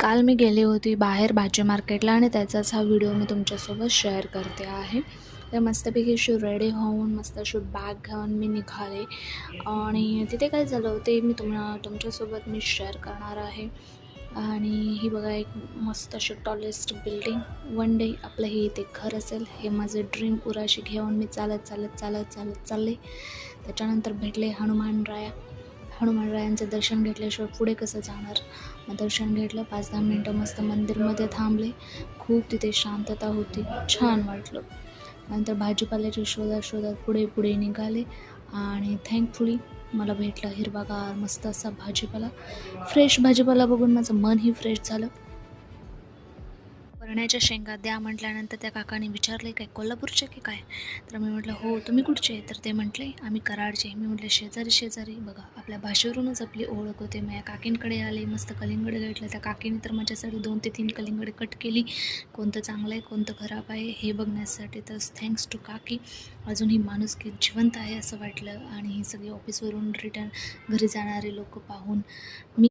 काल मी गेली होती बाहेर भाजी मार्केटला आणि त्याचाच हा व्हिडिओ मी तुमच्यासोबत शेअर करते आहे. तर मस्तपैकी अशी रेडी होऊन मस्त अशी बॅग घेऊन मी निघाले आणि तिथे काय झालं ते मी तुमच्यासोबत मी शेअर करणार आहे. आणि ही बघा एक मस्त अशी टॉलेस्ट बिल्डिंग, वन डे आपलं हे इथे घर असेल हे माझे ड्रीम पुराशी घेऊन मी चालत चालत चालत चालत चालले. त्याच्यानंतर भेटले हनुमानरायांचं दर्शन घेतल्याशिवाय पुढे कसं जाणार. मग दर्शन घेतलं, 5-10 मिनटं मस्त मंदिरमध्ये थांबले. खूप तिथे शांतता होती, छान वाटलं. नंतर भाजीपाल्याच्या शोधात पुढे पुढे निघाले आणि थँकफुली मला भेटला हिरवागार मस्त असा भाजीपाला. फ्रेश भाजीपाला बघून माझं मनही फ्रेश झालं. वरण्याच्या शेंगा द्या म्हटल्यानंतर त्या काकाने विचारले, काय कोल्हापूरचे की काय? तर मी म्हटलं हो, तुम्ही कुठचे? तर ते म्हटले आम्ही कराडचे. मी म्हटलं शेजारी. बघा आपल्या भाषेवरूनच आपली ओळख होते. मी या काकींकडे आले, मस्त कलिंगड घेतलं. त्या काकीने तर माझ्यासाठी 2 ते 3 कलिंगड कट केली. कोणतं चांगलं आहे कोणतं खराब आहे हे बघण्यासाठी. तर थँक्स टू काकी, अजून ही माणुसकी जिवंत आहे असं वाटलं. आणि ही सगळी ऑफिसवरून रिटर्न घरी जाणारे लोक पाहून मी